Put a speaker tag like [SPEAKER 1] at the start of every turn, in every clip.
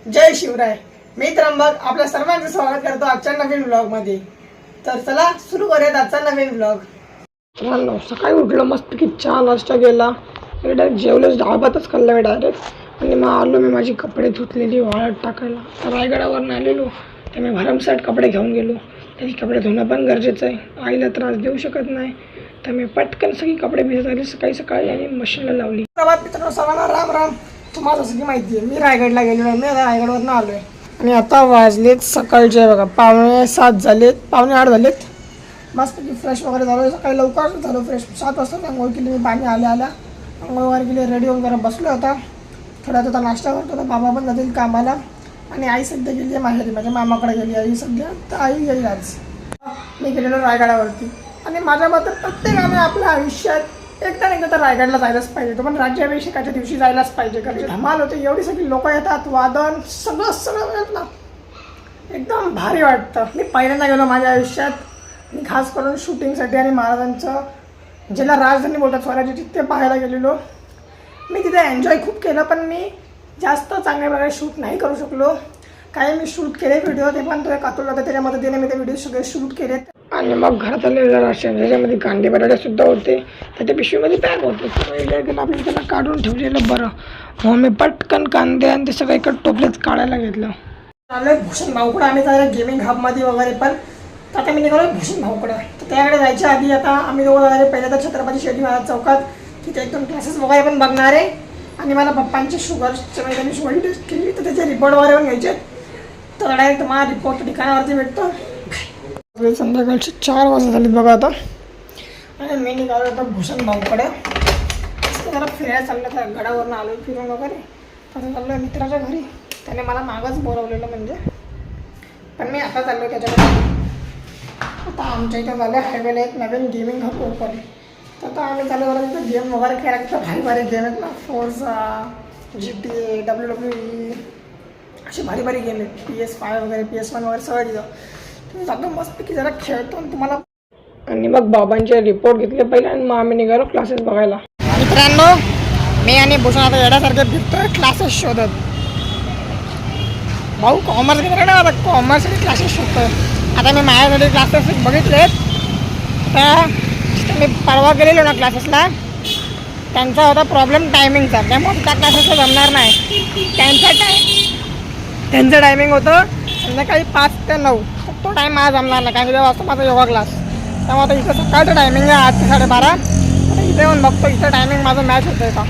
[SPEAKER 1] जय शिवराय. मी त्र्यंबक आपल्या सर्वांचं स्वागत करतो आजच्या नवीन व्लॉग मध्ये. तर चला सुरू करूयात आजचा नवीन व्लॉग. सकाळी उठलो, मस्तपैकी चहा नाश्ता केला, डायरेक्ट जेवलोच, डाळभातच खाल्ला मी डायरेक्ट. आणि मग आलो मी माझी कपडे धुतलेली वाळत टाकायला. तर रायगडावरून आलेलो तर मी भरमसाठ कपडे घेऊन गेलो. त्याची कपडे धुणं पण गरजेचं आहे, आईला त्रास देऊ शकत नाही. तर मी पटकन सगळी कपडे भिजत आली सकाळी सकाळी आणि मशीनला लावली. प्रभात मित्रांनो, सर्वांना राम राम. तुम्हाला सगळी माहिती आहे मी रायगडला गेलो आहे, मी आता रायगडवरून आलो आहे. आणि आता वाजलेत सकाळचे बघा 7:15 झालेत, 7:45 झालेत. मस्तपैकी फ्रेश वगैरे झालो, सकाळी लवकर झालो फ्रेश. 7 वाजता आंघोळ केली मी, पाणी आल्या आंघोळ वगैरे केली, रेडी होऊन जरा बसलो होता. थोडा आता नाश्ता करतो होता. बाबा पण जातील कामाला आणि आई सध्या गेली आहे माहेरी, माझ्या मामाकडे गेली आई सध्या. तर आई गेली आज. मी गेलेलो रायगडावरती. आणि माझ्या मते प्रत्येकाने आपल्या आयुष्यात एकदा तर रायगडला जायलाच पाहिजे. तो पण राज्याभिषेकाच्या दिवशी जायलाच पाहिजे, कारण धमाल होते. एवढी सगळी लोक येतात, वादन सगळं मिळत ना, एकदम भारी वाटतं. मी पहिल्यांदा गेलो माझ्या आयुष्यात, मी खास करून शूटिंगसाठी आणि महाराजांचं ज्याला राजधानी बोलतात स्वराज्य, तिथे पाहायला गेलेलो. मी तिथे एन्जॉय खूप केलं, पण मी जास्त चांगल्या प्रकारे शूट नाही करू शकलो. काही मी शूट केले व्हिडिओ, ते पण तो एक अतुल होता, त्याच्या मदतीने मी ते व्हिडिओ सगळे शूट केलेत. आणि मग घरात आलेलं राशन ज्याच्यामध्ये कांदे बटाटेसुद्धा होते, तर त्या पिशवीमध्ये पॅक होते. आपल्याला त्याला काढून ठेवलेलं बरं. मग मी पटकन कांदे आणि ते सगळं एका टोपल्यात काढायला घेतलं. आलो भूषण भाऊकडं, आम्ही जायला गेमिंग हबमध्ये वगैरे, पण आता मी निघालो भूषण भाऊकडं. तर त्याकडे जायच्या आधी आता आम्ही दोघं जायला पहिल्या तर छत्रपती शिवाजी महाराज चौकात, तिथे एकदम क्लासेस वगैरे पण बघणार आहे. आणि मला पप्पांची शुगरच्या म्हणजे त्यांनी शुगर टेस्ट केली, तर त्याचे रिपोर्ट वगैरे पण घ्यायचे. तर डायरेक्ट मला रिपोर्ट ठिकाणावरती भेटतो. संध्याकाळचे 4 वाजता झालीत बघा आता. आणि मी निघालो होतो भूषण भाऊकडे. जरा फिरायला चाललं, तर गडावरून आलो फिरून वगैरे. तसं चाललो आहे मित्राच्या घरी, त्याने मला मागच बोलवलेलं म्हणजे, पण मी आता चाललो त्याच्याकडे. आता आमच्या इथं झालं हायवेला एक नवीन गेमिंग हब ओपन. तर आता आम्ही चालू झालो तिथं गेम वगैरे खेळायला. तिथं भारी भारी गेम आहेत ना, फोर्झा, GTA, WWE अशी भारी भारी गेम आहेत. PS5 वगैरे, PS1 वगैरे सगळं तिथं. तुम्ही जातो मस्तपैकी जरा खेळतो आणि तुम्हाला. आणि मग बाबांचे रिपोर्ट घेतले पहिले, आणि मग आम्ही निघालो क्लासेस बघायला. मित्रांनो, मी आणि भूषण आता येण्यासारखे फिरतोय क्लासेस शोधत. भाऊ कॉमर्स घेतलं ना, आता कॉमर्ससाठी क्लासेस शोधतोय. आता मी माझ्यासाठी क्लासेस बघितलेत. तर मी परवा गेलेलो ना क्लासेसला, त्यांचा होता प्रॉब्लेम टायमिंगचा, त्यामुळे त्या क्लासेसला जमणार नाही. त्यांचं टायमिंग होतं संध्याकाळी 5 ते 9. तो टाईम माझा जमणार नाही, कारण की तेव्हा असतो माझा योगा क्लास. त्यामुळे आता इथं सकाळचं टायमिंग आहे 8 ते 12:30. आता इथे येऊन बघतो इथं टायमिंग माझं मॅच होतं आहे का.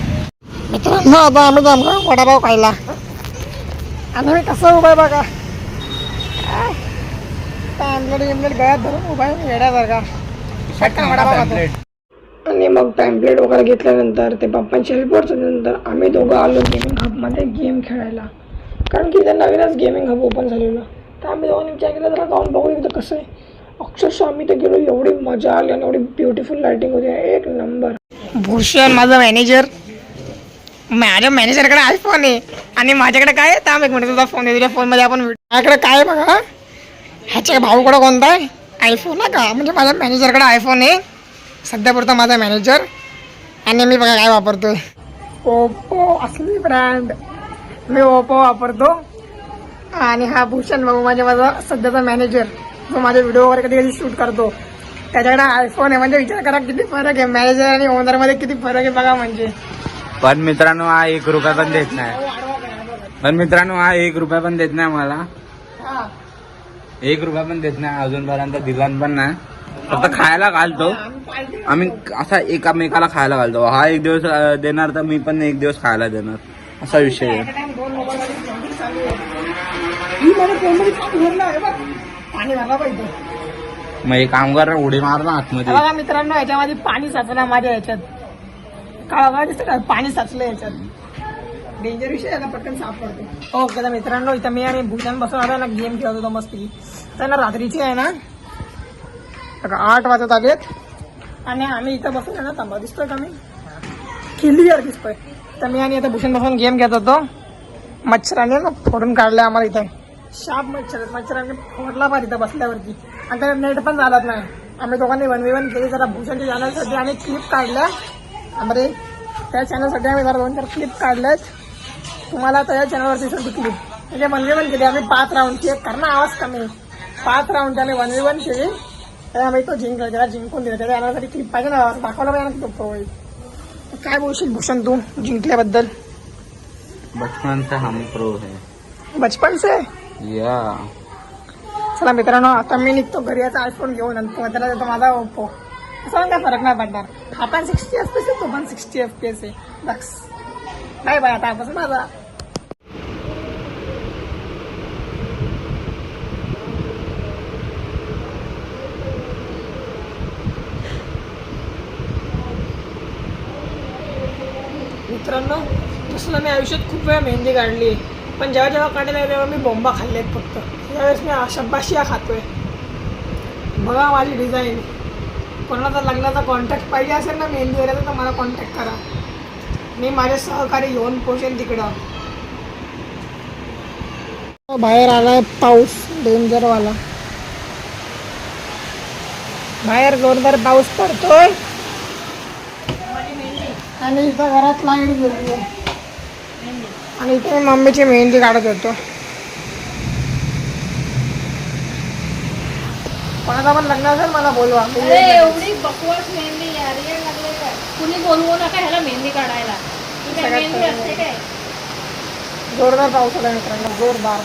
[SPEAKER 1] मित्रांनो, आता आम्ही जमलो वडापाव खायला. आणि मी कसं उभं आहे बघा, टाइमप्लेट गळ्यात धरून उभा आहे येण्यासारखा. वडापाव खातो. आणि मग टाइमप्लेट वगैरे घेतल्यानंतर ते पप्पांची रिपोर्ट नंतर आम्ही दोघं आलो गेमिंग हबमध्ये गेम खेळायला. कारण की इथं नवीनच गेमिंग हब ओपन झालेलं. तर आम्ही दोघांनी विचार केला जरा जाऊन बघू इथं कसं आहे. अक्षरशः आम्ही तर गेलो, एवढी मजा आली आणि एवढी ब्युटिफुल लायटिंग होती, एक नंबर. भूषण माझा मॅनेजर, माझ्या मॅनेजरकडे आयफोन आहे आणि माझ्याकडे काय आहे. थांब एक मिनिट, तुझा फोन आहे, तुझ्या फोनमध्ये आपण माझ्याकडे काय बघा. ह्याच्या भाऊकडं कोणता आहे आयफोन आहे का, म्हणजे माझ्या मॅनेजरकडे आयफोन आहे सध्यापुरता माझा मॅनेजर. आणि मी बघा काय वापरतोय, ओप्पो असली ब्रँड, मी ओप्पो वापरतो. आणि हा भूषण भाऊ माझा सध्याचा मॅनेजर, जो माझे व्हिडिओ वगैरे कधी कधी शूट करतो, त्याच्याकडे आयफोन आहे. म्हणजे विचार करा किती फरक आहे, मॅनेजर आणि ओनरमध्ये किती फरक आहे बघा. म्हणजे
[SPEAKER 2] पण मित्रांनो, हा 1 रुपया पण देत नाही. पण मित्रांनो, हा 1 रुपया पण देत नाही मला. 1 रुपया पण देत नाही अजूनपर्यंत, दिलान पण नाही. फक्त खायला घालतो आम्ही, असा एकामेकाला खायला घालतो. हा 1 दिवस देणार तर मी पण 1 दिवस खायला देणार, असा विषय आहे. मग एक काम कर, उडी मार ना आतमध्ये.
[SPEAKER 1] बघा मित्रांनो, याच्यामध्ये पाणी साचलं माझ्या ह्याच्यात, काळा दिसतं का, पाणी साचलं याच्यात. डेंजर विषय आहे, पटकन साफ करतो. ओके तर मित्रांनो, इथं मी आणि भूषण बसून आला ना, गेम खेळत होतो मस्ती. तर ना रात्रीची आहे ना 8 वाजत आलेत आणि आम्ही इथं बसून आहे ना, तांबा दिसतोय का मी क्लिअर दिसतोय. तर मी आणि आता भूषण बसून गेम घेत होतो. मच्छराने ना फोडून काढले आम्हाला. इथं शाप मच्छराने फोडला पाहिजे इथं बसल्यावरती. आणि त्याला नेट पण झालत नाही. आम्ही दोघांनी 1v1 केली. जरा भूषणच्या चॅनलसाठी आम्ही क्लिप काढल्या, आम्ही त्या चॅनलसाठी आम्ही जरा 2-4 क्लिप काढल्यात. तुम्हाला त्या चॅनलवरती दिसेल ती क्लिप. म्हणजे 1v1 केली आम्ही 5 राऊंडची. एक करणं आवाज कमी 5 राऊंडची आम्ही 1v1 केली. तर आम्ही तो जिंकला, त्याला जिंकून दिला. त्याच्या येण्यासाठी क्लिप पाहिजे ना, दाखवलं पाहिजे ना तो प्रो आहे. काय बोलशील भूषण तू जिंकल्याबद्दल?
[SPEAKER 2] बचपन से हम प्रो है.
[SPEAKER 1] बचपन से.
[SPEAKER 2] या
[SPEAKER 1] चला मित्रांनो, आता मी निघतो घरी. याचा आयफोन घेऊन आणि त्याला देतो माझा ओप्पो. असं काय फरक नाही पडणार. आपण 60 FPS आहे, तो पण 60 FPS आहे. बस बाय बाय. आता आपण माझा मित्रांनो, तसं मी आयुष्यात खूप वेळा मेहंदी काढली आहे, पण जेव्हा जेव्हा काढायला तेव्हा मी बोंबा खाल्लेत फक्त. त्यावेळेस मी शब्बाशिया खातोय. बघा माझी डिझाईन. कोणाचा लग्नाचा कॉन्टॅक्ट पाहिजे असेल ना मेहंदी वगैरे, तर मला कॉन्टॅक्ट करा. मी माझे सहकारी घेऊन पोचेन तिकडं. बाहेर आलाय पाऊस डेंजरवाला. बाहेर जोरदार पाऊस पडतोय आणि इथं घरात लाईट गेली आहे. आणि इथे मी मम्मीची मेहंदी काढत होतो. कोणाचा पण लग्न असेल मला बोलवा.
[SPEAKER 3] एवढी बकवास मेहंदी यार, ये लागले काय? कुणी बोलवू नका ह्याला मेहंदी काढायला. मेहंदी असते काय?
[SPEAKER 1] जोरदार पाऊस आला मित्रांनो, जोरदार.